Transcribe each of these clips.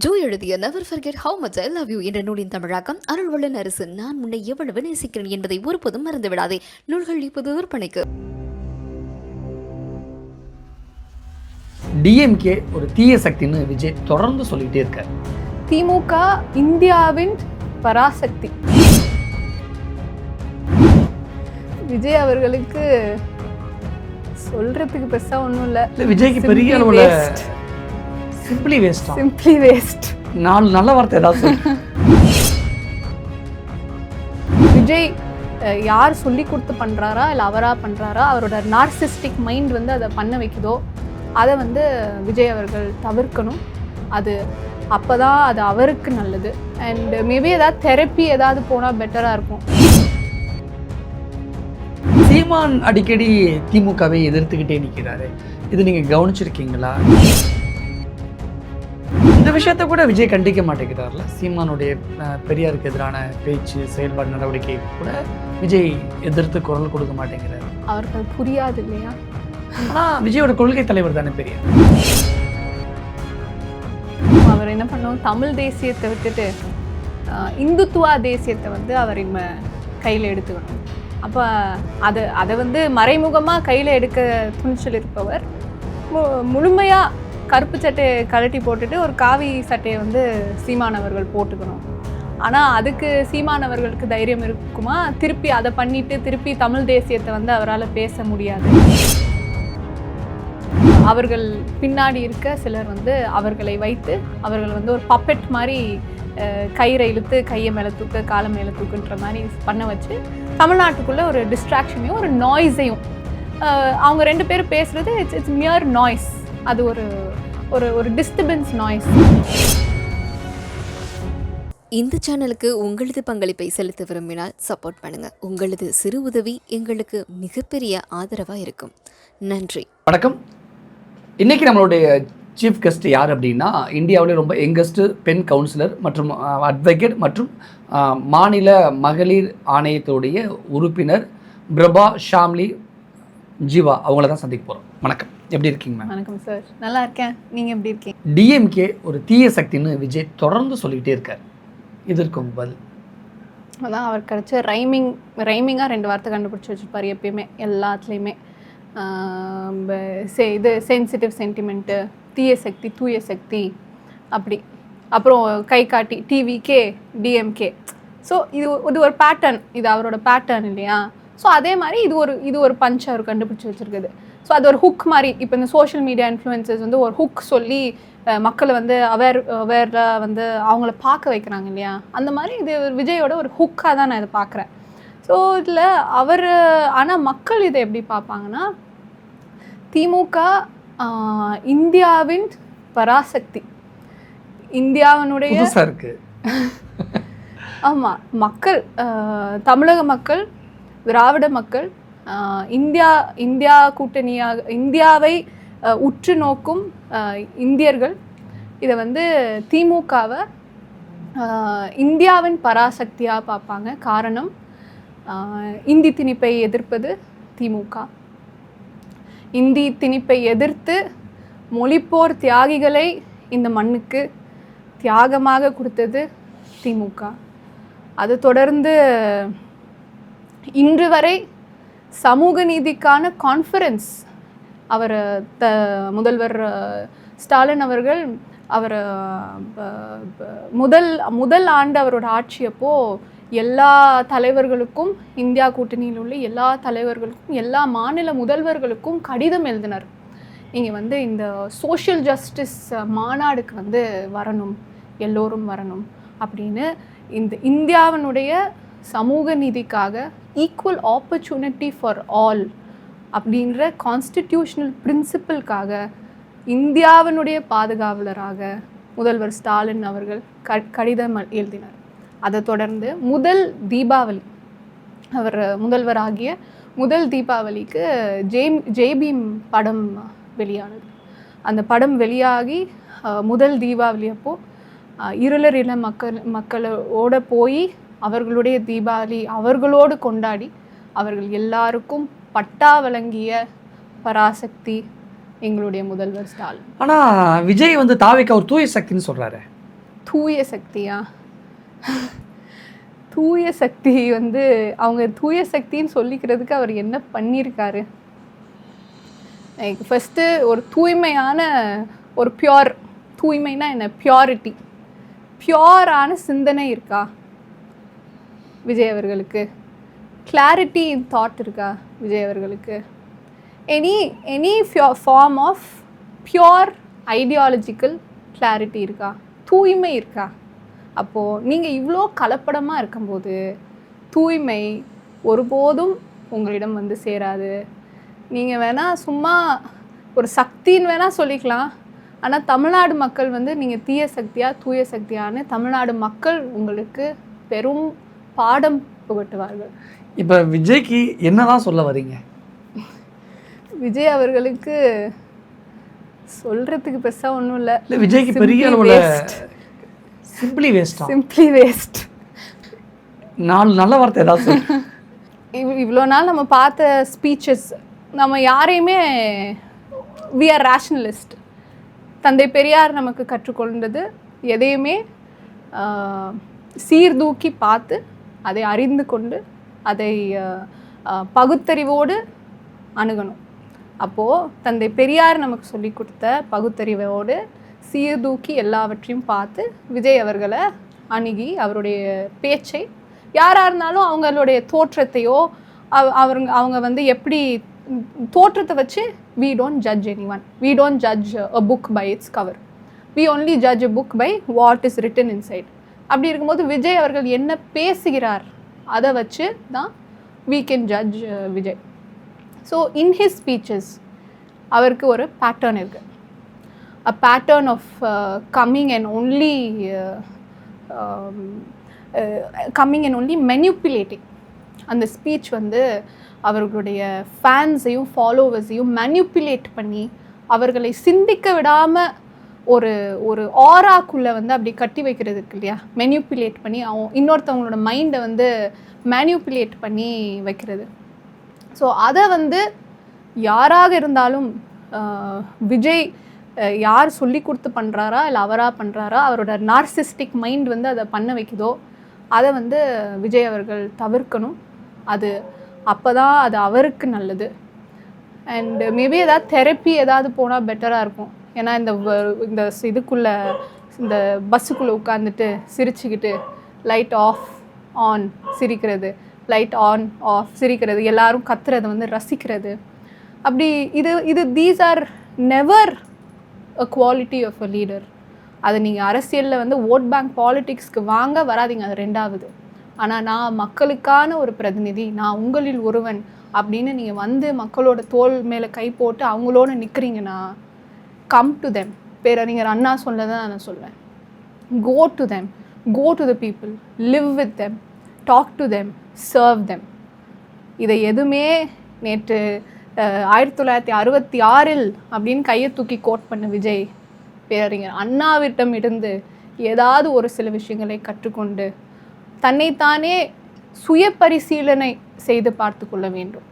Joe எழுதிய never forget how much I love you என்ற நூலின் தமிழாக்கம் அருள்வள்ளன் அரசு. நான் உன்னை எவ்வளவு நேசிக்கிறேன் என்பதை ஒருபோதும் மறந்து விடாதே. நூல்கள் இப்போது விற்பனைக்கு. டிஎம்கே ஒரு தீய சக்தின்னு விஜய் தொடர்ந்து சொல்லிக்கிட்டே இருக்கார். திமுக இந்தியாவின் பராசக்தி. விஜய் அவர்களுக்கு சொல்றதுக்கு பெருசா ஒன்றும் இல்லை. விஜய்க்கு பெரிய அளவுல சிம்பிளி வேஸ்ட். நாலு நல்ல வார்த்தை ஏதாவது. விஜய் யார் சொல்லி கொடுத்து பண்றாரா இல்லை அவரா பண்றாரா, அவரோட நார்சிஸ்டிக் மைண்ட் வந்து அதை பண்ண வைக்குதோ அதை வந்து விஜய் அவர்கள் தவிர்க்கணும். அது அப்போதான் அது அவருக்கு நல்லது. அண்ட் மேபி ஏதாவது தெரப்பி ஏதாவது போனால் பெட்டராக இருக்கும். சீமான் அடிக்கடி திமுகவை எதிர்த்துக்கிட்டே நிற்கிறாரு. இது நீங்கள் கவனிச்சிருக்கீங்களா? இந்த விஷயத்த கூட விஜய் கண்டிக்க மாட்டேங்கிறார்ல. சீமானுடைய பெரியாருக்கு எதிரான பேச்சு, செயல்பாடு, நடவடிக்கை கூட விஜய் எதிர்த்து குரல் கொடுக்க மாட்டேங்கிறார். அவருக்கு புரியாது இல்லையா? ஆனால் விஜயோட கொள்கை தலைவர் தானே பெரியார். அவர் என்ன பண்ணோம், தமிழ் தேசியத்தை விட்டுட்டு இந்துத்துவா தேசியத்தை வந்து அவர் கையில் எடுத்துக்கணும். அப்போ அதை வந்து மறைமுகமாக கையில் எடுக்க துணிச்சல் இருப்பவர் முழுமையாக கருப்பு சட்டையை கழட்டி போட்டுட்டு ஒரு காவி சட்டையை வந்து சீமானவர்கள் போட்டுக்கணும். ஆனால் அதுக்கு சீமானவர்களுக்கு தைரியம் இருக்குமா? திருப்பி அதை பண்ணிட்டு திருப்பி தமிழ் தேசியத்தை வந்து அவரால் பேச முடியாது. அவர்கள் பின்னாடி இருக்க சிலர் வந்து அவர்களை வைத்து அவர்கள் வந்து ஒரு பப்பெட் மாதிரி கயிறை இழுத்து கையை மேலே தூக்கு, காலை மேலே தூக்குன்ற மாதிரி பண்ண வச்சு தமிழ்நாட்டுக்குள்ளே ஒரு டிஸ்ட்ராக்ஷனையும் ஒரு நாய்ஸையும், அவங்க ரெண்டு பேரும் பேசுகிறது இட்ஸ் மியர் நாய்ஸ். அது ஒரு ஒரு ஒரு டிஸ்டர்பன்ஸ் நாய்ஸ். இந்த சேனலுக்கு உங்களது பங்களிப்பை செலுத்த விரும்பினால் சப்போர்ட் பண்ணுங்க. உங்களது சிறு உதவி எங்களுக்கு மிகப்பெரிய ஆதரவாக இருக்கும். நன்றி. வணக்கம். இன்னைக்கு நம்மளுடைய சீஃப் கெஸ்ட் யார் அப்படின்னா, இந்தியாவிலே ரொம்ப யங்கஸ்ட்டு பெண் கவுன்சிலர் மற்றும் அட்வொகேட் மற்றும் மாநில மகளிர் ஆணையத்துடைய உறுப்பினர் பிரபா ஷாம்லி ஜீவா. அவங்கள தான் சந்திக்க போகிறோம். வணக்கம், எப்படி இருக்கீங்க மேம்? வணக்கம் சார், நல்லா இருக்கேன். நீங்கள் எப்படி இருக்கீங்க? டிஎம்கே ஒரு தீய சக்தின்னு விஜய் தொடர்ந்து சொல்லிக்கிட்டே இருக்கார். இதற்கு உங்கள் பதில்? அதான் அவர் கிடச்ச ரைமிங்காக 2 வார்த்தை கண்டுபிடிச்சி வச்சுருப்பார் எப்பயுமே எல்லாத்துலேயுமே. இது சென்சிட்டிவ் சென்டிமெண்ட்டு, தீய சக்தி, தூய சக்தி, அப்படி. அப்புறம் கை காட்டி டிவிகே டிஎம்கே. ஸோ இது ஒரு பேட்டர்ன், இது அவரோட பேட்டர்ன் இல்லையா? ஸோ அதே மாதிரி இது ஒரு பஞ்ச் அவர் கண்டுபிடிச்சி வச்சுருக்குது. ஸோ அது ஒரு ஹுக் மாதிரி. இப்போ இந்த சோஷியல் மீடியா இன்ஃப்ளூயன்சர்ஸ் வந்து ஒரு ஹுக் சொல்லி மக்களை வந்து அவேராக வந்து அவங்கள பார்க்க வைக்கிறாங்க இல்லையா? அந்த மாதிரி இது விஜயோட ஒரு ஹுக்காக தான் நான் இதை பார்க்குறேன். ஸோ இதில் அவர் ஆனால் மக்கள் இதை எப்படி பார்ப்பாங்கன்னா, திமுக இந்தியாவின் பராசக்தி, இந்தியாவினுடைய இருக்கு. ஆமாம், மக்கள், தமிழக மக்கள், திராவிட மக்கள், இந்தியா கூட்டணியாக இந்தியாவை உற்று நோக்கும் இந்தியர்கள் இதை வந்து திமுகவை இந்தியாவின் பராசக்தியாக பார்ப்பாங்க. காரணம், இந்தி திணிப்பை எதிர்ப்பது திமுக. இந்தி திணிப்பை எதிர்த்து மொழிப்போர் தியாகிகளை இந்த மண்ணுக்கு தியாகமாக கொடுத்தது திமுக. அது தொடர்ந்து இன்று வரை சமூக நீதிக்கான கான்ஃபரன்ஸ் அவர் முதல்வர் ஸ்டாலின் அவர்கள் அவர் முதல் ஆண்டு அவரோட ஆட்சியப்போ எல்லா தலைவர்களுக்கும், இந்தியா கூட்டணியில் உள்ள எல்லா தலைவர்களுக்கும், எல்லா மாநில முதல்வர்களுக்கும் கடிதம் எழுதினார். நீங்கள் வந்து இந்த சோஷியல் ஜஸ்டிஸ் மாநாடுக்கு வந்து வரணும், எல்லோரும் வரணும் அப்படின்னு. இந்த இந்தியாவினுடைய சமூக நீதிக்காக ஈக்குவல் ஆப்பர்ச்சுனிட்டி ஃபார் ஆல் அப்படின்ற கான்ஸ்டிடியூஷனல் பிரின்சிபலுக்காக இந்தியாவினுடைய பாதுகாவலராக முதல்வர் ஸ்டாலின் அவர்கள் கடிதம் எழுதினார். அதை தொடர்ந்து முதல் தீபாவளி, அவர் முதல்வராகிய முதல் தீபாவளிக்கு ஜெய்பீம் படம் வெளியானது. அந்த படம் வெளியாகி முதல் தீபாவளி அப்போது இருளர் இள மக்களோட போய் அவர்களுடைய தீபாவளி அவர்களோடு கொண்டாடி அவர்கள் எல்லாருக்கும் பட்டா வழங்கிய பராசக்தி எங்களுடைய முதல்வர் ஸ்டாலின். ஆனால் விஜய் வந்து தாவேக்கா ஒரு தூய சக்தின்னு சொல்கிறாரு. தூய சக்தியா? தூய சக்தி வந்து அவங்க தூய சக்தின்னு சொல்லிக்கிறதுக்கு அவர் என்ன பண்ணியிருக்காரு? லைக் ஃபஸ்ட்டு ஒரு தூய்மையான ஒரு பியோர், தூய்மைனா என்ன? பியூரிட்டி, பியோரான சிந்தனை இருக்கா விஜய் அவர்களுக்கு? கிளாரிட்டி இன் தாட் இருக்கா விஜய் அவர்களுக்கு? Any form of pure ideological clarity இருக்கா? தூய்மை இருக்கா? அப்போது நீங்கள் இவ்வளோ கலப்படமாக இருக்கும்போது தூய்மை ஒருபோதும் உங்களிடம் வந்து சேராது. நீங்கள் வேணால் சும்மா ஒரு சக்தின்னு வேணால் சொல்லிக்கலாம், ஆனால் தமிழ்நாடு மக்கள் வந்து நீங்கள் தீய சக்தியா தூய சக்தியான்னு தமிழ்நாடு மக்கள் உங்களுக்கு பெரும் பாடம் புகட்டுவார்கள். இப்போ விஜய்க்கு என்னதான் சொல்ல வரீங்க? விஜய் அவர்களுக்கு சொல்கிறதுக்கு பெருசாக ஒன்றும் இல்லை. விஜய்க்கு பெரிய அளவில் சிம்பிளி வேஸ்ட். Simply waste. நாலு நல்ல வார்த்தை ஏதாவது சொல்லு. இவ்வளோ நாள் நம்ம பார்த்த ஸ்பீச்சஸ், நம்ம யாரையுமே வி ஆர் ரேஷனலிஸ்ட். தந்தை பெரியார் நமக்கு கற்றுக்கொண்டது எதையுமே சீர்தூக்கி பார்த்து அதை அறிந்து கொண்டு அதை பகுத்தறிவோடு அணுகணும். அப்போது தந்தை பெரியார் நமக்கு சொல்லி கொடுத்த பகுத்தறிவோடு சீர்தூக்கி எல்லாவற்றையும் பார்த்து விஜய் அவர்களை அணுகி அவருடைய பேச்சை, யாராக இருந்தாலும் அவங்களுடைய தோற்றத்தையோ அவங்க வந்து எப்படி தோற்றத்தை வச்சு we don't judge anyone. We don't judge a book by its cover. We only judge a book by what is written inside. அப்படி இருக்கும்போது விஜய் அவர்கள் என்ன பேசுகிறார் அதை வச்சு தான் we can judge Vijay. So in his speeches அவருக்கு ஒரு பேட்டர்ன் இருக்குது. a pattern of coming and only manipulating. அந்த ஸ்பீச் வந்து அவர்களுடைய ஃபேன்ஸையும் ஃபாலோவர்ஸையும் மேனிப்புலேட் பண்ணி அவர்களை சிந்திக்க விடாமல் ஒரு ஒரு ஆராக்குள்ளே வந்து அப்படி கட்டி வைக்கிறது இருக்கு இல்லையா? மேனிப்புலேட் பண்ணி இன்னொருத்தவங்களோட மைண்டை வந்து மேனிப்புலேட் பண்ணி வைக்கிறது. ஸோ அதை வந்து யாராக இருந்தாலும் விஜய் யார் சொல்லி கொடுத்து பண்ணுறாரா இல்லை அவராக பண்ணுறாரா, அவரோட நார்சிஸ்டிக் மைண்ட் வந்து அதை பண்ண வைக்குதோ அதை வந்து விஜய் அவர்கள் தவிர்க்கணும். அது அப்போ தான் அது அவருக்கு நல்லது. அண்டு மேபி ஏதாவது தெரப்பி ஏதாவது போனால் பெட்டராக இருக்கும். ஏன்னா இந்த இதுக்குள்ளே இந்த பஸ்ஸுக்குள்ளே உட்காந்துட்டு சிரிச்சுக்கிட்டு லைட் ஆஃப் ஆன் சிரிக்கிறது, லைட் ஆன் ஆஃப் சிரிக்கிறது, எல்லாரும் கத்துறதை வந்து ரசிக்கிறது, அப்படி இது these are never a quality of a leader. அது நீங்கள் அரசியலில் வந்து ஓட் பேங்க் பாலிட்டிக்ஸ்க்கு வாங்க வராதிங்க, அது ரெண்டாவது. ஆனால் நான் மக்களுக்கான ஒரு பிரதிநிதி, நான் உங்களில் ஒருவன் அப்படின்னு நீங்கள் வந்து மக்களோட தோள் மேலே கை போட்டு அவங்களோட நிற்கிறீங்கன்னா கம் டு தெம். பேரறிஞர் அண்ணா சொல்லதான் நான் சொல்வேன், go to them, go to the people, live with them, talk to them, serve them. இதை எதுவுமே நேற்று 1966 அப்படின்னு கையை தூக்கி கோட் பண்ண விஜய் பேரறிஞர் அண்ணாவிடம் இருந்து ஏதாவது ஒரு சில விஷயங்களை கற்றுக்கொண்டு தன்னைத்தானே சுய பரிசீலனை செய்து பார்த்து கொள்ள வேண்டும்.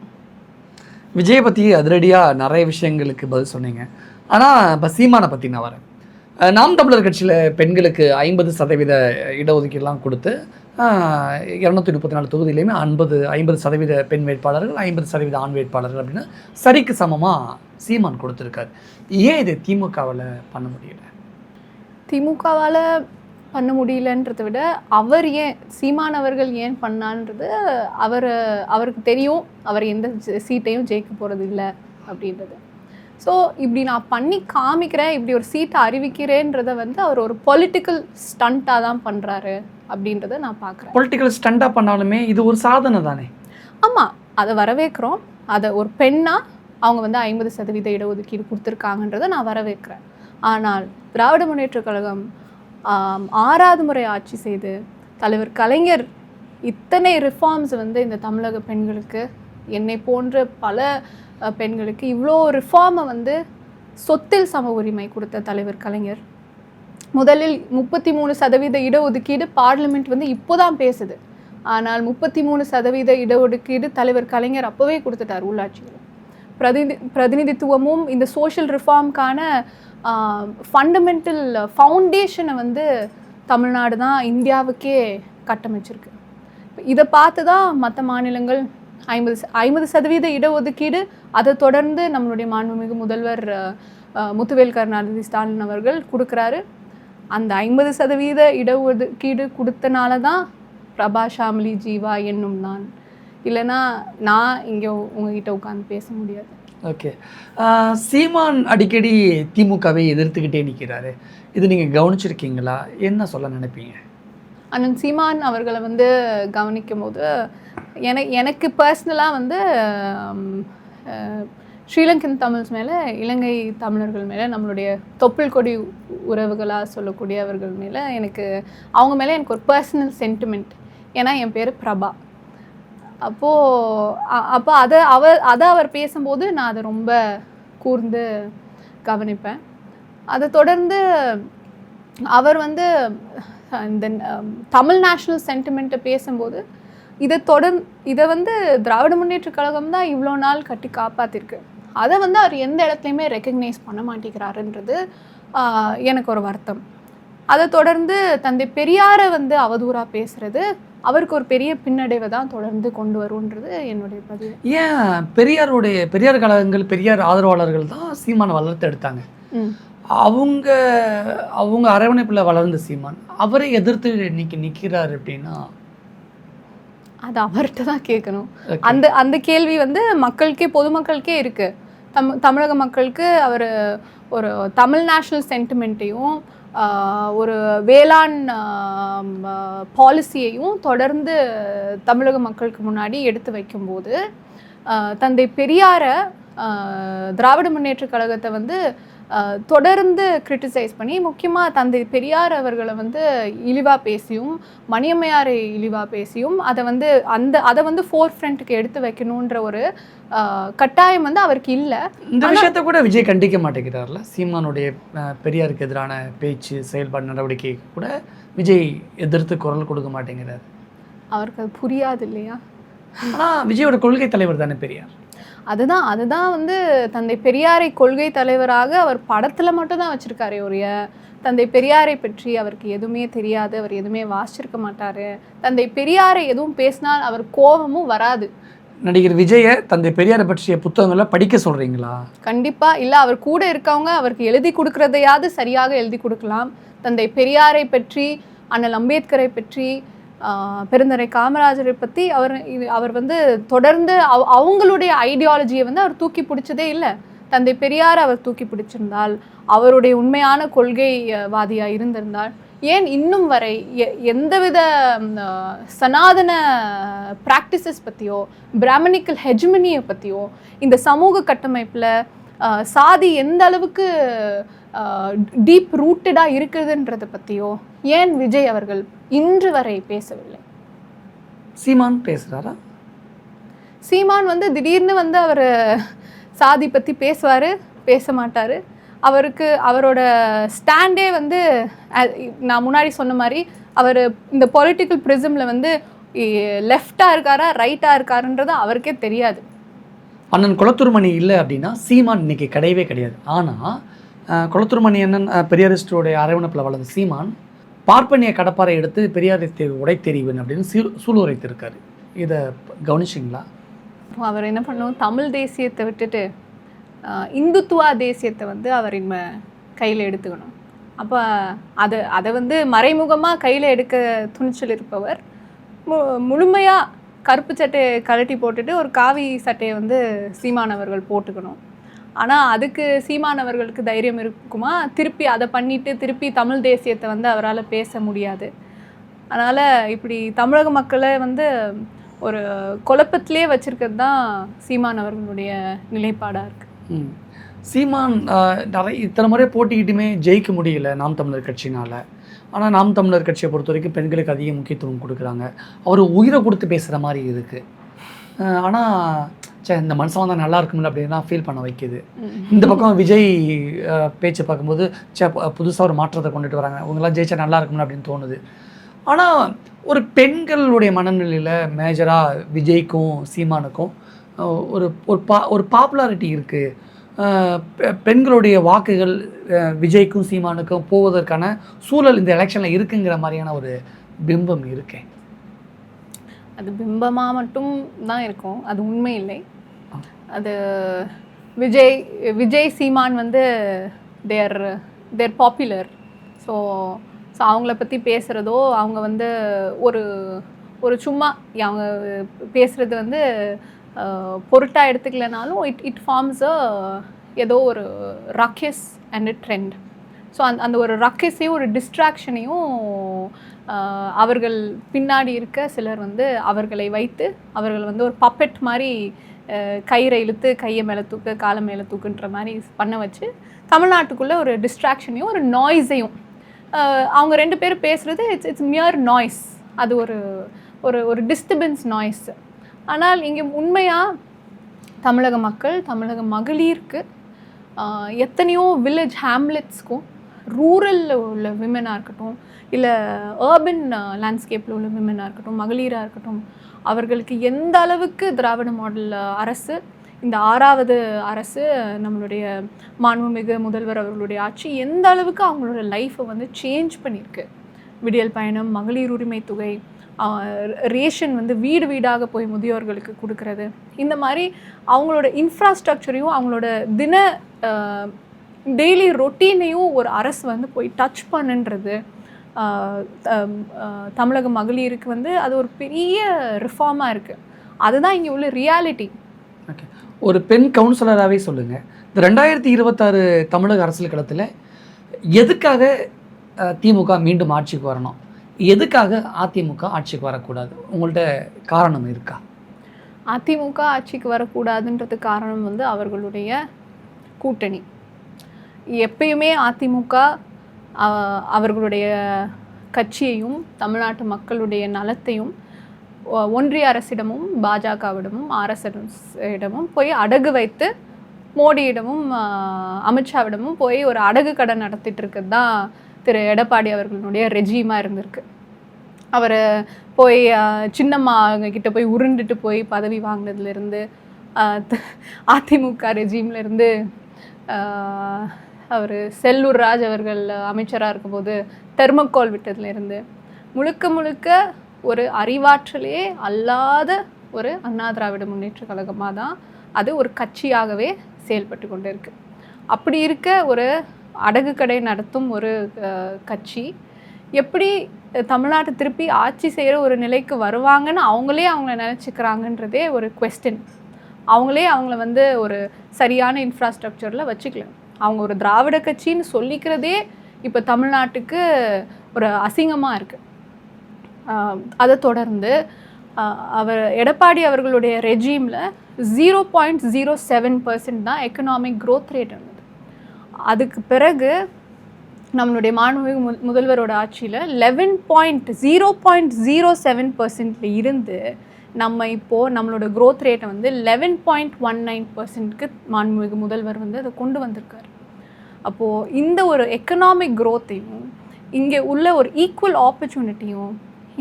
விஜயை பற்றி அதிரடியாக நிறைய விஷயங்களுக்கு பதில் சொன்னீங்க. ஆனால் இப்போ சீமானை பற்றி நான் வரேன். நாம் தமிழர் கட்சியில் பெண்களுக்கு 50% இடஒதுக்கீடுலாம் கொடுத்து 234 தொகுதியிலையுமே 50% பெண் வேட்பாளர்கள், 50% ஆண் வேட்பாளர்கள் அப்படின்னு சரிக்கு சமமாக சீமான் கொடுத்துருக்காரு. ஏன் இது திமுகவால் பண்ண முடியல? திமுகவால் பண்ண முடியலன்றதை விட அவர் ஏன், சீமான் அவர்கள் ஏன் பண்ணான்றது அவருக்கு தெரியும். அவர் எந்த சீட்டையும் ஜெயிக்க போகிறது இல்லை அப்படின்றது. ஸோ இப்படி நான் பண்ணி காமிக்கிறேன், இப்படி ஒரு சீட்டை அறிவிக்கிறேன்றதை வந்து அவர் ஒரு பொலிட்டிக்கல் ஸ்டண்ட்டாக தான் பண்ணுறாரு அப்படின்றத நான் பார்க்குறேன். பொலிட்டிக்கல் ஸ்டண்ட்டாக பண்ணாலுமே இது ஒரு சாதனை தானே? ஆமாம், அதை வரவேற்கிறோம். அதை ஒரு பெண்ணாக அவங்க வந்து 50% இடஒதுக்கீடு கொடுத்துருக்காங்கன்றதை நான் வரவேற்கிறேன். ஆனால் திராவிட முன்னேற்றக் கழகம் 6வது முறை ஆட்சி செய்து தலைவர் கலைஞர் இத்தனை ரிஃபார்ம்ஸ் வந்து இந்த தமிழக பெண்களுக்கு, என்னை போன்ற பல பெண்களுக்கு இவ்வளோ ரிஃபார்மை வந்து சொத்தில் சம உரிமை கொடுத்த தலைவர் கலைஞர். முதலில் 33% இடஒதுக்கீடு பார்லிமெண்ட் வந்து இப்போ தான் பேசுது. ஆனால் 33% இடஒதுக்கீடு தலைவர் கலைஞர் அப்போவே கொடுத்துட்டார். உள்ளாட்சியில் பிரதிநிதித்துவமும் இந்த சோஷியல் ரிஃபார்முக்கான ஃபண்டமெண்டல் ஃபவுண்டேஷனை வந்து தமிழ்நாடு தான் இந்தியாவுக்கே கட்டமைச்சிருக்கு. இதை பார்த்து தான் மற்ற மாநிலங்கள் 50% இடஒதுக்கீடு, அதை தொடர்ந்து நம்மளுடைய மாண்புமிகு முதல்வர் முத்துவேல் கருணாநிதி ஸ்டாலின் அவர்கள் கொடுக்குறாரு. அந்த 50% இடஒதுக்கீடு கொடுத்தனால தான் பிரபா, ஷாமிலி, ஜீவா என்னும் நான், இல்லைன்னா நான் இங்கே உங்ககிட்ட உட்காந்து பேச முடியாது. ஓகே, சீமான் அடிக்கடி திமுகவை எதிர்த்துக்கிட்டே நிற்கிறாரு. இது நீங்கள் கவனிச்சிருக்கீங்களா? என்ன சொல்ல நினைப்பீங்க? அண்ணன் சீமான் அவர்களை வந்து கவனிக்கும் போது எனக்கு பர்சனலாக வந்து ஸ்ரீலங்கன் தமிழ்ஸ் மேலே, இலங்கை தமிழர்கள் மேலே, நம்மளுடைய தொப்புள் கொடி உறவுகளாக சொல்லக்கூடியவர்கள் மேலே அவங்க மேலே எனக்கு ஒரு பர்சனல் சென்டிமெண்ட். ஏன்னா என் பேர் பிரபா. அப்போ அதை அவர் பேசும்போது நான் அதை ரொம்ப கூர்ந்து கவனிப்பேன். அதை தொடர்ந்து அவர் வந்து இந்த தமிழ் நேஷ்னல் சென்டிமெண்ட்டை பேசும்போது இதை வந்து திராவிட முன்னேற்றக் கழகம் தான் இவ்வளோ நாள் கட்டி காப்பாற்றிருக்கு. அதை வந்து அவர் எந்த இடத்துலையுமே ரெக்கக்னைஸ் பண்ண மாட்டேங்கிறாருன்றது எனக்கு ஒரு வருத்தம். அதை தொடர்ந்து தந்தை பெரியாரை வந்து அவதூறாக பேசுகிறது அவருக்கு ஒரு பெரிய பின்னடைவை தான் தொடர்ந்து கொண்டு வருன்றது என்னுடைய பதிவு. ஏன் பெரியார் கழகங்கள், பெரியார் ஆதரவாளர்கள் தான் சீமானை வளர்த்து எடுத்தாங்க. அவங்க அரவணைப்பில் வளர்ந்த சீமான் அவரை எதிர்த்து இன்னைக்கு நிற்கிறார் அப்படின்னா அது அவர்கிட்ட தான் கேட்கணும். அந்த கேள்வி வந்து பொதுமக்களுக்கே இருக்கு. தமிழக மக்களுக்கு அவர் ஒரு தமிழ் நேஷ்னல் சென்டிமெண்ட்டையும் ஒரு வேளாண் பாலிசியையும் தொடர்ந்து தமிழக மக்களுக்கு முன்னாடி எடுத்து வைக்கும்போது தந்தை பெரியாரை, திராவிட முன்னேற்றக் கழகத்தை வந்து தொடர்ந்து கிரிட்டிசைஸ் பண்ணி, முக்கியமாக தந்தை பெரியார் அவர்களை வந்து இழிவாக பேசியும், மணியம்மையாரை இழிவாக பேசியும் அதை வந்து ஃபோர் ஃப்ரண்ட்டுக்கு எடுத்து வைக்கணுன்ற ஒரு கட்டாயம் வந்து அவருக்கு இல்லை. இந்த விஷயத்த கூட விஜய் கண்டிக்க மாட்டேங்கிறார்ல. சீமானுடைய பெரியாருக்கு எதிரான பேச்சு, செயல்பாடு, நடவடிக்கை கூட விஜய் எதிர்த்து குரல் கொடுக்க மாட்டேங்கிறார். அவருக்கு அது புரியாது இல்லையா? ஆனால் விஜயோட கொள்கை தலைவர் தானே பெரியார். அதுதான் வந்து தந்தை பெரியாரை கொள்கை தலைவராக அவர் படத்தில் மட்டும்தான் வச்சுருக்காரே ஒழிய தந்தை பெரியாரை பற்றி அவருக்கு எதுவுமே தெரியாது. அவர் எதுவுமே வாசிச்சிருக்க மாட்டார். தந்தை பெரியாரை எதுவும் பேசினால் அவர் கோபமும் வராது. நடிகர் விஜயை தந்தை பெரியாரை பற்றிய புத்தகங்களை படிக்க சொல்கிறீங்களா? கண்டிப்பாக இல்லை. அவர் கூட இருக்கவங்க அவருக்கு எழுதி கொடுக்குறதையாவது சரியாக எழுதி கொடுக்கலாம். தந்தை பெரியாரை பற்றி, அண்ணல் அம்பேத்கரை பற்றி, பெருந்தரை காமராஜரை பற்றி அவர் வந்து தொடர்ந்து அவங்களுடைய ஐடியாலஜியை வந்து அவர் தூக்கி பிடிச்சதே இல்லை. தந்தை பெரியார் அவர் தூக்கி பிடிச்சிருந்தால், அவருடைய உண்மையான கொள்கைவாதியாக இருந்திருந்தால், ஏன் இன்னும் வரை எந்தவித சனாதன ப்ராக்டிசஸ் பற்றியோ, பிராமணிக்கல் ஹெஜ்மனியை பற்றியோ, இந்த சமூக கட்டமைப்பில் சாதி எந்த அளவுக்கு டீப் ரூட்டடாக இருக்குதுன்றதை பற்றியோ ஏன் விஜய் அவர்கள் இன்று வரை பேசவில்லை? சீமான் பேசுகிறாரா? சீமான் வந்து திடீர்னு வந்து அவர் சாதி பற்றி பேசுவார், பேச மாட்டார். அவரோட ஸ்டாண்டே வந்து நான் முன்னாடி சொன்ன மாதிரி அவர் இந்த பொலிட்டிக்கல் ப்ரிசமில் வந்து லெஃப்டாக இருக்காரா ரைட்டாக இருக்காருன்றது அவருக்கே தெரியாது. அண்ணன் குளத்தூர்மணி இல்லை அப்படின்னா சீமான் இன்னைக்கு கிடையவே கிடையாது. ஆனால் குளத்தூர்மணி அண்ணன் பெரியாரிஸ்டோடைய அரவணைப்பில் வளர்ந்த சீமான் பார்ப்பனிய கடப்பாறை எடுத்து பெரியாரை உடைத்தெறிவன் அப்படின்னு சூளுரைத்திருக்காரு. இதை கவனிச்சிங்களா? அவர் என்ன பண்ணணும், தமிழ் தேசியத்தை விட்டுட்டு இந்துத்துவா தேசியத்தை வந்து அவர் கையில் எடுத்துக்கணும். அப்போ அதை வந்து மறைமுகமாக கையில் எடுக்க துணிச்சல் இருப்பவர் முழுமையாக கருப்பு சட்டையை கழட்டி போட்டுட்டு ஒரு காவி சட்டையை வந்து சீமானவர்கள் போட்டுக்கணும். ஆனால் அதுக்கு சீமானவர்களுக்கு தைரியம் இருக்குமா? திருப்பி அதை பண்ணிவிட்டு திருப்பி தமிழ் தேசியத்தை வந்து அவரால் பேச முடியாது. அதனால் இப்படி தமிழக மக்களை வந்து ஒரு குழப்பத்திலே வச்சுருக்கிறது தான் சீமானவர்களுடைய நிலைப்பாடாக இருக்குது. சீமான் இத்தனை முறை போட்டிக்கிட்டுமே ஜெயிக்க முடியல நாம் தமிழர் கட்சினால். ஆனால் நாம் தமிழர் கட்சியை பொறுத்த வரைக்கும் பெண்களுக்கு அதிக முக்கியத்துவம் கொடுக்குறாங்க. அவர் உயிரை கொடுத்து பேசுகிற மாதிரி இருக்குது. ஆனால் இந்த மனுஷன் தான் நல்லா இருக்கும்ல அப்படின்னு தான் ஃபீல் பண்ண வைக்கிது. இந்த பக்கம் விஜய் பேச்சு பார்க்கும்போது புதுசாக ஒரு மாற்றத்தை கொண்டுட்டு வராங்க, இவங்கெல்லாம் ஜெயிச்சா நல்லா இருக்கும்ல அப்படின்னு தோணுது. ஆனால் ஒரு பெண்களுடைய மனநிலையில் மேஜராக விஜய்க்கும் சீமானுக்கும் ஒரு பாப்புலாரிட்டி இருக்குது. பெண்களுடைய வாக்குகள் விஜய்க்கும் சீமானுக்கும் போவதற்கான சூழல் இந்த எலெக்ஷனில் இருக்குங்கிற மாதிரியான ஒரு பிம்பம் இருக்கேன். அது பிம்பமாக மட்டும் தான் இருக்கும், அது உண்மை இல்லை. அது விஜய் சீமான் வந்து தேர் பாப்புலர். ஸோ அவங்கள பற்றி பேசுகிறதோ, அவங்க வந்து ஒரு சும்மா அவங்க பேசுகிறது வந்து பொருட்டாக எடுத்துக்கலனாலும் இட் ஃபார்ம்ஸ் ஏதோ ஒரு ரக்கஸ் அண்ட் ட்ரெண்ட். ஸோ அந்த ஒரு ரக்கஸையும் ஒரு டிஸ்ட்ராக்ஷனையும் அவர்கள் பின்னாடி இருக்க சிலர் வந்து அவர்களை வைத்து அவர்கள் வந்து ஒரு பப்பெட் மாதிரி கயிறை இழுத்து கையை மேலே தூக்கு காலை மேலே தூக்குன்ற மாதிரி பண்ண வச்சு தமிழ்நாட்டுக்குள்ளே ஒரு டிஸ்ட்ராக்ஷனையும் ஒரு நாய்ஸையும் அவங்க 2 பேரும் பேசுகிறது இட்ஸ் மியர் நாய்ஸ். அது ஒரு டிஸ்டர்பன்ஸ் நாய்ஸ். ஆனால் இங்கே உண்மையாக தமிழக மக்கள், தமிழக மகளிருக்கு எத்தனையோ வில்லேஜ் ஹேம்லெட்ஸ்க்கும் ரூரலில் உள்ள விமனாக இருக்கட்டும், இல்லை அர்பன் லேண்ட்ஸ்கேப்பில் உள்ள விமனாக இருக்கட்டும், மகளிராக இருக்கட்டும், அவர்களுக்கு எந்த அளவுக்கு திராவிட மாடல் அரசு, இந்த 6வது அரசு, நம்மளுடைய மாண்புமிகு முதல்வர் அவர்களுடைய ஆட்சி எந்த அளவுக்கு அவங்களோட லைஃப்பை வந்து சேஞ்ச் பண்ணியிருக்கு. விடியல் பயணம், மகளிர் உரிமை தொகை, ரேஷன் வந்து வீடு வீடாக போய் முதியோர்களுக்கு கொடுக்கறது, இந்த மாதிரி அவங்களோட இன்ஃப்ராஸ்ட்ரக்சரையும் அவங்களோட டெய்லி ரொட்டீனையும் ஒரு அரசு வந்து போய் டச் பண்ணுன்றது தமிழக மகளிருக்கு வந்து அது ஒரு பெரிய ரிஃபார்மாக இருக்குது. அதுதான் இங்கே உள்ள ரியாலிட்டி. ஓகே, ஒரு பெண் கவுன்சிலராகவே சொல்லுங்கள், இந்த 2026 தமிழக அரசியல் களத்தில் எதுக்காக திமுக மீண்டும் ஆட்சிக்கு வரணும், எதுக்காக அதிமுக ஆட்சிக்கு வரக்கூடாது, உங்கள்கிட்ட காரணம் இருக்கா? அதிமுக ஆட்சிக்கு வரக்கூடாதுன்றது காரணம் வந்து அவர்களுடைய கூட்டணி. எப்பயுமே அதிமுக அவர்களுடைய கட்சியையும் தமிழ்நாட்டு மக்களுடைய நலத்தையும் ஒன்றிய அரசிடமும் பாஜகவிடமும் ஆர்எஸ்எஸிடமும் போய் அடகு வைத்து மோடியிடமும் அமித்ஷாவிடமும் போய் ஒரு அடகு கடை நடத்திட்டு இருக்கிறது தான் திரு எடப்பாடி அவர்களுடைய ரெஜிமாக இருந்திருக்கு. அவர் போய் சின்னம்மா கிட்ட போய் உருண்டுட்டு போய் பதவி வாங்கினதுலேருந்து, அதிமுக ரெஜிம்லேருந்து அவர் செல்லூர் ராஜ் அவர்கள் அமைச்சராக இருக்கும்போது தெர்மோகால் விட்டதுலேருந்து முழுக்க முழுக்க ஒரு அறிவாற்றலே அல்லாத ஒரு அண்ணா திராவிட முன்னேற்ற கழகமாக தான் அது ஒரு கட்சியாகவே செயல்பட்டு கொண்டு இருக்குது. அப்படி இருக்க ஒரு அடகு கடை நடத்தும் ஒரு கட்சி எப்படி தமிழ்நாட்டை திருப்பி ஆட்சி செய்கிற ஒரு நிலைக்கு வருவாங்கன்னு அவங்கள நினச்சிக்கிறாங்கன்றதே ஒரு குவெஸ்டின். அவங்கள வந்து ஒரு சரியான இன்ஃப்ராஸ்ட்ரக்சரில் வச்சுக்கல. அவங்க ஒரு திராவிட கட்சின்னு சொல்லிக்கிறதே இப்போ தமிழ்நாட்டுக்கு ஒரு அசிங்கமாக இருக்குது. அதை தொடர்ந்து எடப்பாடி அவர்களுடைய ரெஜீமில் 0.07% தான் எக்கனாமிக் க்ரோத் ரேட் இருந்தது. அதுக்கு பிறகு நம்மளுடைய மாண்புமிகு முதல்வரோட ஆட்சியில் 0.07% இருந்து நம்ம இப்போது நம்மளோட க்ரோத் ரேட்டை வந்து 11.19%க்கு மாண்புமிகு முதல்வர் வந்து அதை கொண்டு வந்திருக்காரு. அப்போது இந்த ஒரு எக்கனாமிக் க்ரோத்தையும், இங்கே உள்ள ஒரு ஈக்குவல் ஆப்பர்ச்சுனிட்டியும்,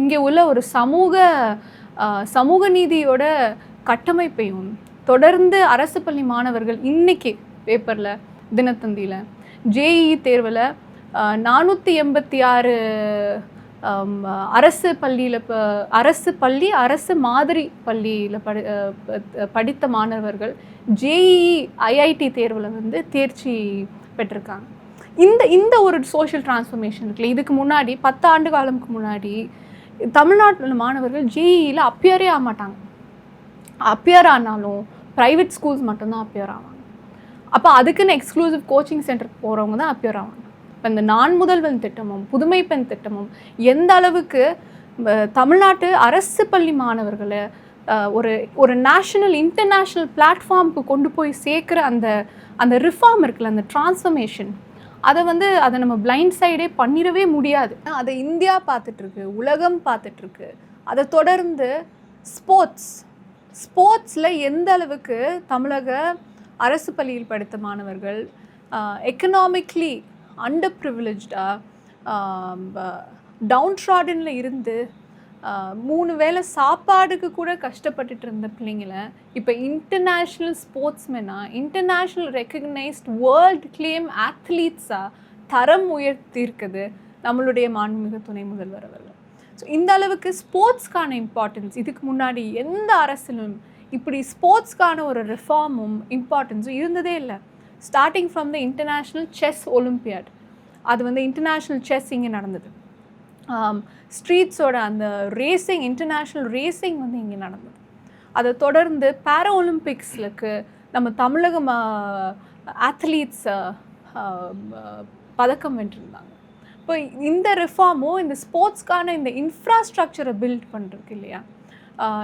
இங்கே உள்ள ஒரு சமூக நீதியோட கட்டமைப்பையும் தொடர்ந்து அரசு பள்ளி மாணவர்கள் இன்னைக்கு பேப்பரில் தினத்தந்தியில் ஜேஇஇ தேர்வில் 486 அரசு மாதிரி பள்ளியில் படித்த மாணவர்கள் ஜேஇஇ ஐஐடி தேர்வில் வந்து தேர்ச்சி பெற்றிருக்காங்க. இந்த ஒரு சோஷியல் டிரான்ஸ்ஃபர்மேஷன் இருக்குல்ல. இதுக்கு முன்னாடி 10 ஆண்டு காலத்துக்கு முன்னாடி தமிழ்நாட்டில் மாணவர்கள் ஜேஇஇயில் அப்பியரே ஆக மாட்டாங்க. அப்பியர் ஆனாலும் ப்ரைவேட் ஸ்கூல்ஸ் மட்டும்தான் அப்பியர் ஆவாங்க. அப்போ அதுக்குன்னு எக்ஸ்க்ளூசிவ் கோச்சிங் சென்டருக்கு போகிறவங்க தான் அப்பியர் ஆவாங்க. இப்போ இந்த நான் முதல்வன் திட்டமும் புதுமை பெண் திட்டமும் எந்த அளவுக்கு தமிழ்நாட்டு அரசு பள்ளி மாணவர்களை ஒரு நேஷனல் இன்டர்நேஷ்னல் பிளாட்ஃபார்முக்கு கொண்டு போய் சேர்க்குற அந்த ரிஃபார்ம் இருக்குல்ல, அந்த டிரான்ஸ்ஃபர்மேஷன், அதை நம்ம பிளைண்ட் சைடே பண்ணிடவே முடியாது. அதை இந்தியா பார்த்துட்ருக்கு, உலகம் பார்த்துட்ருக்கு. அதை தொடர்ந்து ஸ்போர்ட்ஸில் எந்த அளவுக்கு தமிழக அரசு பள்ளியில் படித்த மாணவர்கள் எக்கனாமிக்லி அண்டர் ப்ரிவிலேஜ்டாக டவுன் ட்ராடனில் இருந்து 3 வேளை சாப்பாடுக்கு கூட கஷ்டப்பட்டுட்டு இருந்த பிள்ளைங்கள இப்போ இன்டர்நேஷ்னல் ஸ்போர்ட்ஸ்மெனாக, இன்டர்நேஷ்னல் ரெக்கக்னைஸ்ட் வேர்ல்டு கிளேம் ஆத்லீட்ஸாக தரம் உயர்த்தியிருக்குது நம்மளுடைய மாண்புமிகு துணை முதல்வர் அவர்கள். ஸோ இந்த அளவுக்கு ஸ்போர்ட்ஸ்க்கான இம்பார்ட்டன்ஸ் இதுக்கு முன்னாடி எந்த அரசிலும் இப்படி ஸ்போர்ட்ஸ்க்கான ஒரு ரிஃபார்மும் இம்பார்ட்டன்ஸும் இருந்ததே இல்லை. Starting from the international chess olympiad, அது வந்து இன்டர்நேஷ்னல் செஸ் இங்கே நடந்தது. ஸ்ட்ரீட்ஸோட அந்த ரேசிங், இன்டர்நேஷ்னல் ரேசிங் வந்து இங்கே நடந்தது. அதை தொடர்ந்து பேரா ஒலிம்பிக்ஸ்லுக்கு நம்ம தமிழக ஆத்லீட்ஸ் பதக்கம் வென்றிருந்தாங்க. இப்போ இந்த ரிஃபார்மும் இந்த ஸ்போர்ட்ஸ்க்கான இந்த இன்ஃப்ராஸ்ட்ரக்சரை பில்ட் பண்ணுறதுக்கு இல்லையா,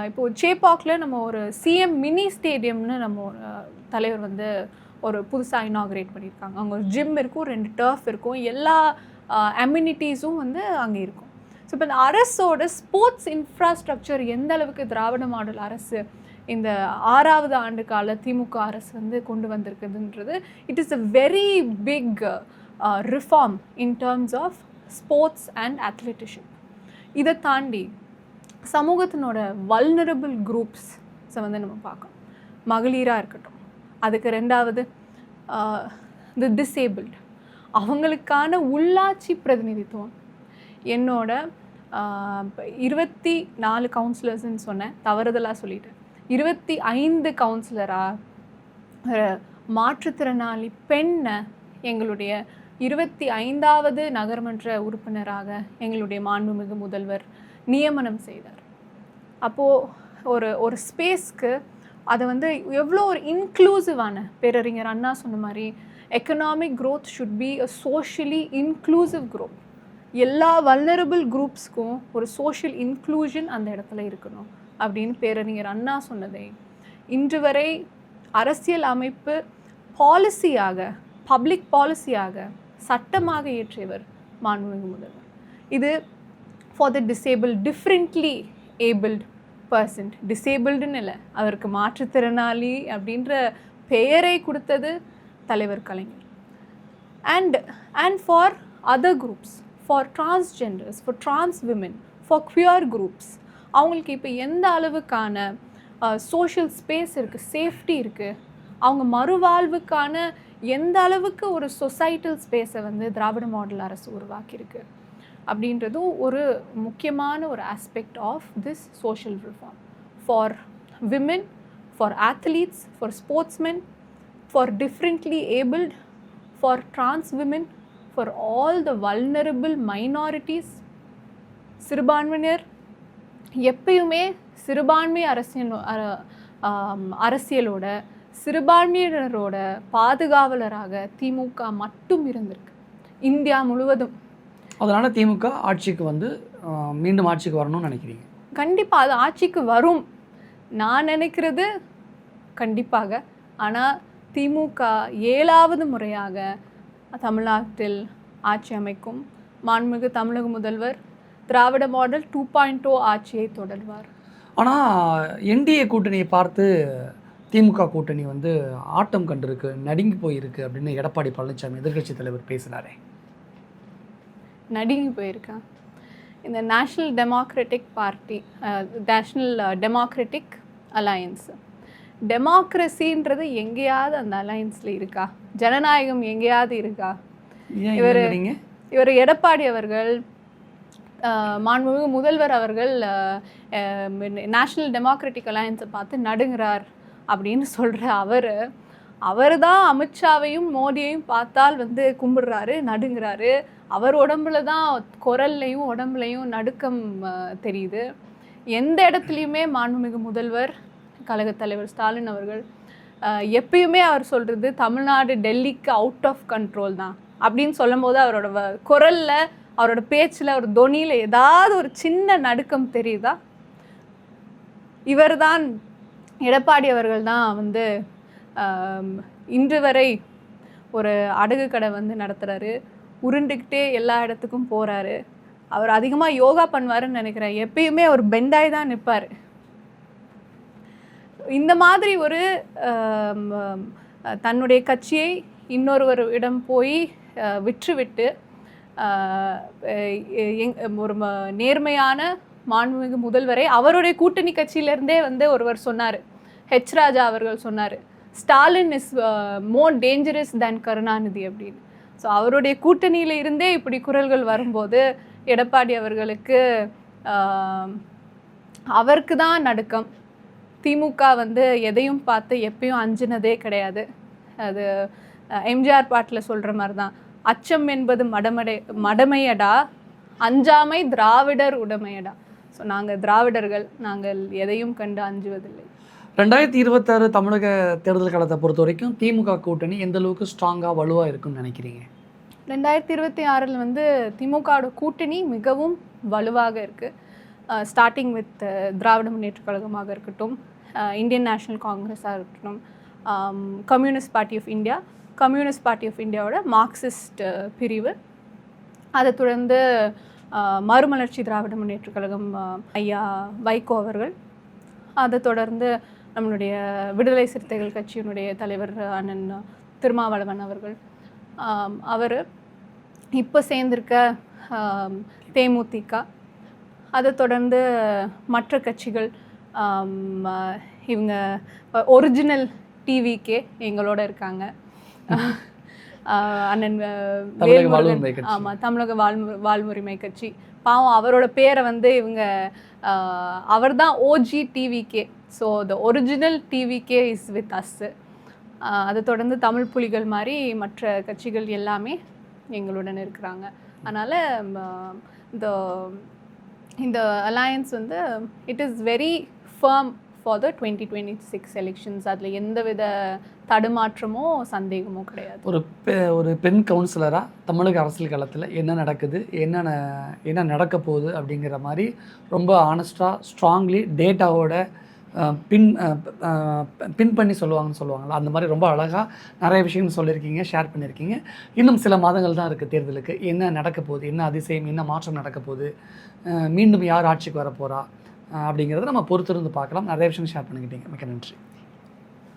இப்போது சேப்பாக்கில் நம்ம ஒரு சிஎம் மினி ஸ்டேடியம்னு நம்ம தலைவர் வந்து ஒரு புதுசாக இனாக்ரேட் பண்ணியிருக்காங்க. அங்கே ஒரு ஜிம் இருக்கும், 2 டர்ஃப் இருக்கும், எல்லா அம்யூனிட்டிஸும் வந்து அங்கே இருக்கும். ஸோ இப்போ இந்த அரசோட ஸ்போர்ட்ஸ் இன்ஃப்ராஸ்ட்ரக்சர் எந்த அளவுக்கு திராவிட மாடல் அரசு இந்த 6வது ஆண்டு கால திமுக அரசு வந்து கொண்டு வந்திருக்குதுன்றது, it is a very big reform in terms of sports and athleteship. இதை தாண்டி சமூகத்தினோட வல்னரபிள் குரூப்ஸை வந்து நம்ம பார்க்கணும். மகளிராக இருக்கட்டும், அதுக்கு 2வது தி டிசேபிள்டு, அவங்களுக்கான உள்ளாட்சி பிரதிநிதித்துவம். என்னோட 24 கவுன்சிலர்ஸ்ன்னு சொன்னேன், தவறுதலாக சொல்லிட்டேன். 25 கவுன்சிலராக மாற்றுத்திறனாளி பெண்ணை எங்களுடைய 25வது நகர்மன்ற உறுப்பினராக எங்களுடைய மாண்புமிகு முதல்வர் நியமனம் செய்தார். அப்போது ஒரு ஸ்பேஸ்க்கு அதை வந்து எவ்வளோ ஒரு இன்க்ளூசிவான, பேரறிஞர் அண்ணா சொன்ன மாதிரி economic growth should be a socially inclusive growth. எல்லா வல்னரபிள் குரூப்ஸ்க்கும் ஒரு சோஷியல் இன்க்ளூஷன் அந்த இடத்துல இருக்கணும் அப்படின்னு பேரறிஞர் அண்ணா சொன்னதை இன்று வரை அரசியல் அமைப்பு பாலிசியாக, பப்ளிக் பாலிசியாக, சட்டமாக இயற்றியவர் மாண்புமிகு முதல்வர். இது for the disabled, differently abled person, டிசேபிள்டுன்னு இல்லை, அவருக்கு மாற்றுத்திறனாளி அப்படின்ற பெயரை கொடுத்தது தலைவர் கலைஞர். And for other groups, for transgenders, for trans women, for queer groups, அவங்களுக்கு இப்போ எந்த அளவுக்கான சோஷியல் ஸ்பேஸ் இருக்குது, சேஃப்டி இருக்குது, அவங்க மறுவாழ்வுக்கான எந்த அளவுக்கு ஒரு சொசைட்டல் ஸ்பேஸை வந்து திராவிட மாடல் அரசு உருவாக்கியிருக்கு அப்படின்றதும் ஒரு முக்கியமான ஒரு aspect of this social reform for women, for athletes, for sportsmen, for differently abled, for trans women, for all the vulnerable minorities, சிறுபான்மையினர். எப்பயுமே சிறுபான்மை அரசியலோட சிறுபான்மையினரோட பாதுகாவலராக திமுக மட்டும் இருந்திருக்கு இந்தியா முழுவதும். அதனால் திமுக ஆட்சிக்கு வந்து மீண்டும் ஆட்சிக்கு வரணும்னு நினைக்கிறீங்க? கண்டிப்பாக அது ஆட்சிக்கு வரும் நான் நினைக்கிறது கண்டிப்பாக. ஆனால் திமுக 7வது முறையாக தமிழ்நாட்டில் ஆட்சி அமைக்கும். மாண்புமிகு தமிழக முதல்வர் திராவிட மாடல் 2.0 ஆட்சியை தொடர்வார். ஆனால் என்டிஏ கூட்டணியை பார்த்து திமுக கூட்டணி வந்து ஆட்டம் கண்டிருக்கு, நடுங்கி போயிருக்கு அப்படின்னு எடப்பாடி பழனிசாமி எதிர்க்கட்சி தலைவர் பேசினாரே. நடுங்கி போயிருக்கா? இந்த national democratic party, national democratic alliance, டெமோக்ரஸின்றது எங்கேயாவது அந்த அலையன்ஸில் இருக்கா? ஜனநாயகம் எங்கேயாவது இருக்கா? இவர் எடப்பாடி அவர்கள், மாண்புமிகு முதல்வர் அவர்கள் நேஷ்னல் டெமோக்ராட்டிக் அலையன்ஸை பார்த்து நடுங்கிறார் அப்படின்னு சொல்கிற அவர் தான் அமித்ஷாவையும் மோடியையும் பார்த்தால் வந்து கும்பிடுறாரு, நடுங்கிறாரு. அவர் உடம்புல தான் குரல்லையும் உடம்புலையும் நடுக்கம் தெரியுது. எந்த இடத்துலையுமே மாண்புமிகு முதல்வர் கழகத் தலைவர் ஸ்டாலின் அவர்கள் எப்பயுமே அவர் சொல்கிறது தமிழ்நாடு டெல்லிக்கு அவுட் ஆஃப் கண்ட்ரோல் தான் அப்படின்னு சொல்லும் போது அவரோட குரலில், அவரோட பேச்சில், அவர் தொனியில் ஏதாவது ஒரு சின்ன நடுக்கம் தெரியுதா? இவர் தான், எடப்பாடி அவர்கள் தான் வந்து இன்று வரை ஒரு அடகு கடை வந்து நடத்துகிறாரு, உருண்டுக்கிட்டே எல்லா இடத்துக்கும் போகிறாரு. அவர் அதிகமாக யோகா பண்ணுவாருன்னு நினைக்கிறேன். எப்பயுமே அவர் பெண்டாய் தான் நிற்பார். இந்த மாதிரி ஒரு தன்னுடைய கட்சியை இன்னொருவரிடம் போய் விற்றுவிட்டு ஒரு நேர்மையான மாண்புமிகு முதல்வரை அவருடைய கூட்டணி கட்சியிலேருந்தே வந்து ஒருவர் சொன்னார், ஹெச் ராஜா அவர்கள் சொன்னார், ஸ்டாலின் இஸ் மோர் டேஞ்சரஸ் தேன் கருணாநிதி அப்படின்னு. ஸோ அவருடைய கூட்டணியில் இருந்தே இப்படி குரல்கள் வரும்போது எடப்பாடி அவர்களுக்கு அவருக்கு தான் நடுக்கம். திமுக வந்து எதையும் பார்த்து எப்பயும் அஞ்சினதே கிடையாது. அது எம்ஜிஆர் பாட்டில் சொல்கிற மாதிரி தான், அச்சம் என்பது மடமையடா, அஞ்சாமை திராவிடர் உடைமையடா. ஸோ நாங்கள் திராவிடர்கள், நாங்கள் எதையும் கண்டு அஞ்சுவதில்லை. 2026 தமிழக தேர்தல் காலத்தை பொறுத்த வரைக்கும் திமுக கூட்டணி எந்த அளவுக்கு ஸ்ட்ராங்காக வலுவாக இருக்குன்னு நினைக்கிறீங்க? 2026 வந்து திமுகவோட கூட்டணி மிகவும் வலுவாக இருக்குது. ஸ்டார்டிங் வித் திராவிட முன்னேற்ற கழகமாக இருக்கட்டும், இந்தியன் நேஷனல் காங்கிரஸாக இருக்கட்டும், Communist Party of India, Communist Party of இந்தியாவோட மார்க்சிஸ்ட் பிரிவு, அதை தொடர்ந்து மறுமலர்ச்சி திராவிட முன்னேற்ற கழகம் ஐயா வைகோ அவர்கள், அதை தொடர்ந்து நம்மளுடைய விடுதலை சிறுத்தைகள் கட்சியினுடைய தலைவர் அண்ணன் திருமாவளவன் அவர்கள், அவர் இப்போ சேர்ந்திருக்க தேமுதிக, அதை தொடர்ந்து மற்ற கட்சிகள், இவங்க ஒரிஜினல் டிவிக்கே எங்களோட இருக்காங்க. அண்ணன் ஆமாம், தமிழக வாழ்வுரிமை கட்சி. பாவம் அவரோட பேரை வந்து இவங்க, அவர் தான் OG TVK. So the original TVK is with us. அதை தொடர்ந்து தமிழ் புலிகள் மாதிரி மற்ற கட்சிகள் எல்லாமே எங்களுடன் இருக்கிறாங்க. அதனால் இந்த அலையன்ஸ் வந்து it is very firm for the 2026 elections. அதில் எந்தவித தடுமாற்றமோ சந்தேகமோ கிடையாது. ஒரு பெண் கவுன்சிலராக தமிழக அரசியல் களத்தில் என்ன நடக்குது, என்ன நடக்க போகுது அப்படிங்கிற மாதிரி ரொம்ப ஆனஸ்டாக, ஸ்ட்ராங்லி டேட்டாவோட பின் பண்ணி சொல்லுவாங்களா, அந்த மாதிரி ரொம்ப அழகாக நிறைய விஷயங்கள் சொல்லியிருக்கீங்க, ஷேர் பண்ணியிருக்கீங்க. இன்னும் சில மாதங்கள் தான் இருக்குது தேர்தலுக்கு. என்ன நடக்க போகுது, என்ன அதிசயம், என்ன மாற்றம் நடக்க போகுது, மீண்டும் யார் ஆட்சிக்கு வர போகிறா அப்படிங்கிறத நம்ம பொறுத்திருந்து பார்க்கலாம். நிறைய விஷயம் ஷேர் பண்ணிக்கிட்டீங்க. மிக்க நன்றி.